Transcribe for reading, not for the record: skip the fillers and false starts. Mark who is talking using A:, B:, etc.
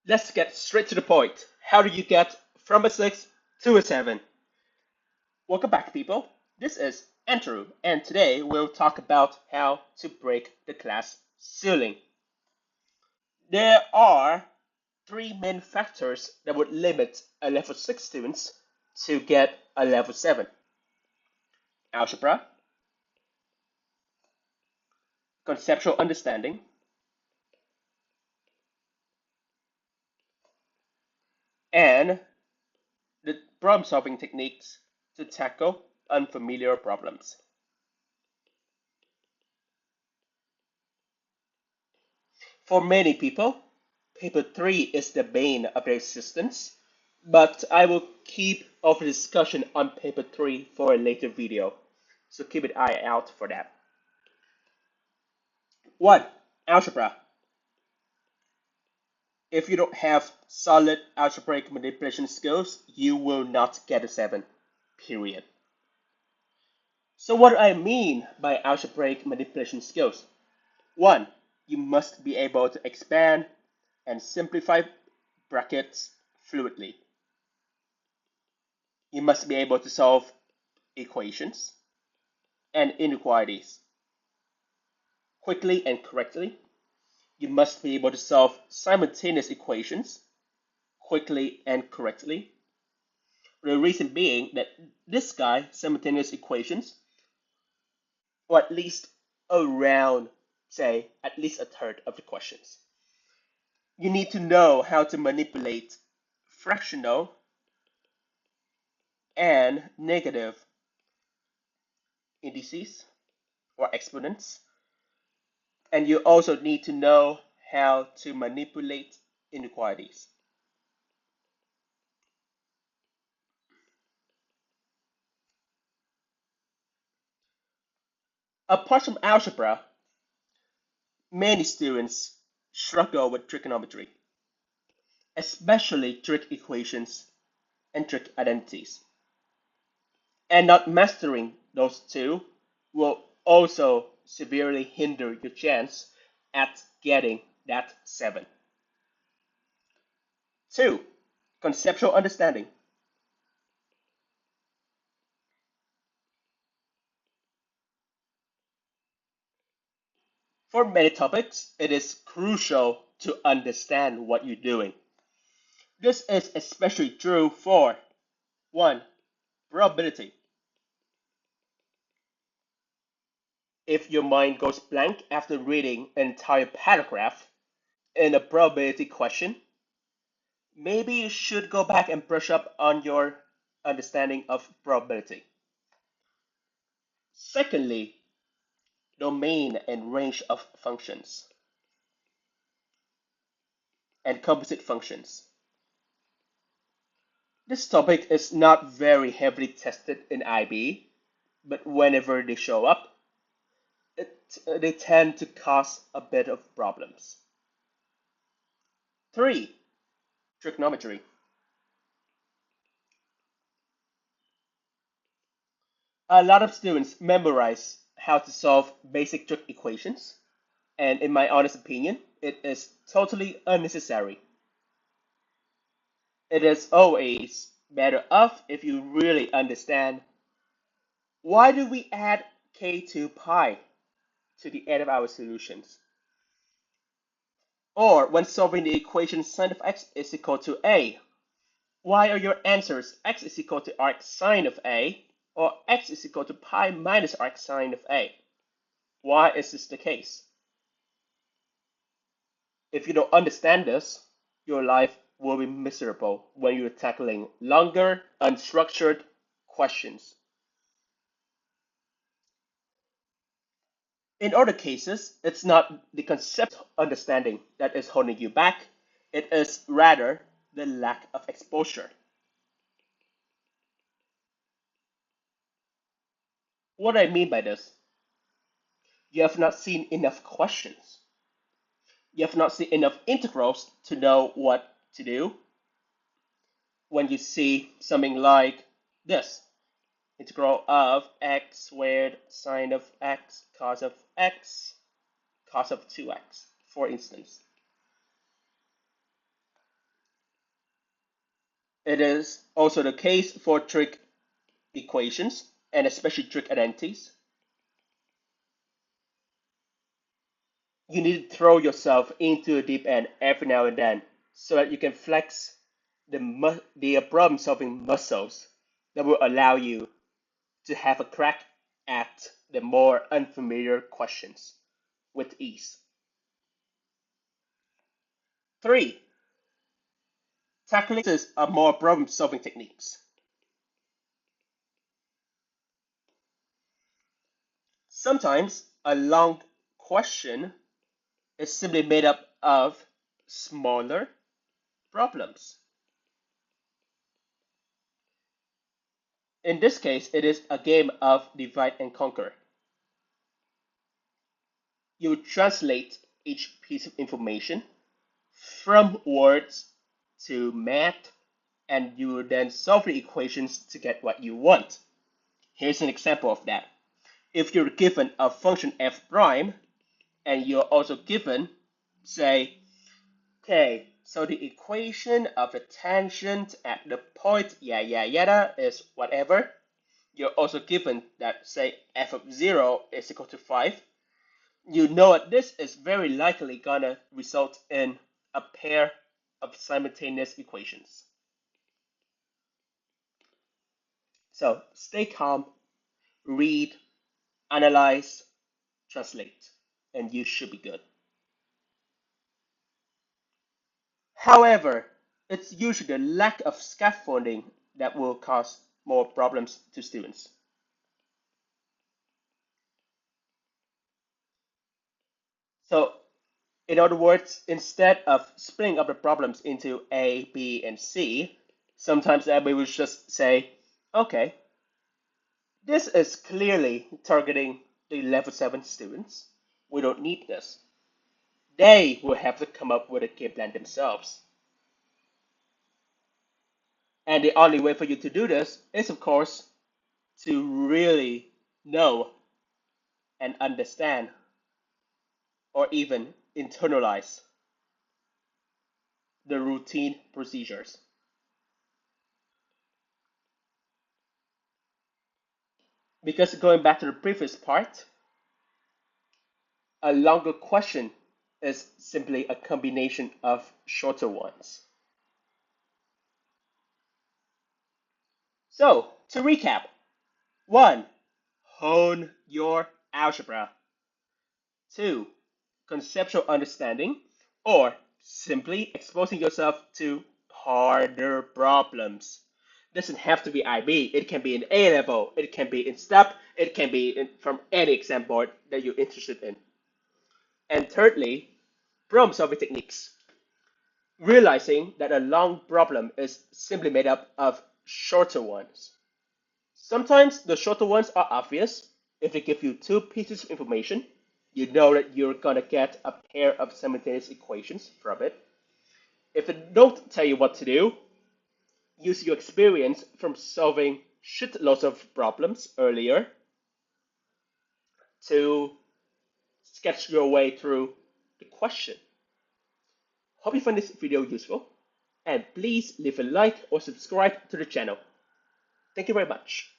A: Let's get straight to the point. How do you get from a 6 to a 7? Welcome back, people. This is Andrew, and today we'll talk about how to break the class ceiling. There are three main factors that would limit a level 6 student to get a level 7. Algebra, conceptual understanding, and the problem solving techniques to tackle unfamiliar problems. For many people, paper 3 is the bane of their existence, but I will keep our discussion on paper 3 for a later video, so keep an eye out for that. 1. Algebra. If you don't have solid algebraic manipulation skills, you will not get a 7, period. So what do I mean by algebraic manipulation skills? 1. You must be able to expand and simplify brackets fluidly. You must be able to solve equations and inequalities quickly and correctly. You must be able to solve simultaneous equations quickly and correctly. The reason being that this guy, simultaneous equations, or at least around, say, at least a third of the questions. You need to know how to manipulate fractional and negative indices or exponents. And you also need to know how to manipulate inequalities. Apart from algebra, many students struggle with trigonometry, especially trig equations and trig identities. And not mastering those two will also severely hinder your chance at getting that 7. 2. Conceptual understanding. For many topics, it is crucial to understand what you're doing. This is especially true for 1. Probability. If your mind goes blank after reading an entire paragraph in a probability question, maybe you should go back and brush up on your understanding of probability. Secondly, domain and range of functions and composite functions. This topic is not very heavily tested in IB, but whenever they show up, they tend to cause a bit of problems. 3. Trigonometry. A lot of students memorize how to solve basic trig equations, and in my honest opinion, it is totally unnecessary. It is always better off if you really understand why do we add k to pi to the end of our solutions. Or when solving the equation sine of x is equal to a, why are your answers x is equal to arc sine of a or x is equal to pi minus arc sine of a? Why is this the case? If you don't understand this, your life will be miserable when you're tackling longer, unstructured questions. In other cases, it's not the concept understanding that is holding you back, it is rather the lack of exposure. What do I mean by this? You have not seen enough questions. You have not seen enough integrals to know what to do when you see something like this. Integral of x squared sine of x cos of 2x, for instance. It is also the case for trig equations and especially trig identities. You need to throw yourself into the deep end every now and then so that you can flex the problem solving muscles that will allow you to have a crack at the more unfamiliar questions with ease. 3. Tackling are more problem solving techniques. Sometimes a long question is simply made up of smaller problems. In this case, it is a game of divide and conquer. You translate each piece of information from words to math, and you then solve the equations to get what you want. Here's an example of that. If you're given a function f prime, and you're also given, say, okay, so the equation of the tangent at the point yada is whatever. You're also given that, say, f of 0 is equal to 5. You know that this is very likely gonna result in a pair of simultaneous equations. So stay calm, read, analyze, translate, and you should be good. However, it's usually the lack of scaffolding that will cause more problems to students. So, in other words, instead of splitting up the problems into A, B, and C, sometimes everybody will just say, okay, this is clearly targeting the level 7 students. We don't need this. They will have to come up with a game plan themselves. And the only way for you to do this is, of course, to really know and understand or even internalize the routine procedures. Because going back to the previous part, a longer question is simply a combination of shorter ones. So, to recap, 1. Hone your algebra. 2. Conceptual understanding, or simply exposing yourself to harder problems. Doesn't have to be IB. It can be in A level. It can be in STEP. It can be from any exam board that you're interested in. And thirdly, problem solving techniques. Realizing that a long problem is simply made up of shorter ones. Sometimes the shorter ones are obvious. If they give you two pieces of information, you know that you're gonna get a pair of simultaneous equations from it. If they don't tell you what to do, use your experience from solving shitloads of problems earlier to sketch your way through the question. Hope you find this video useful, and please leave a like or subscribe to the channel. Thank you very much.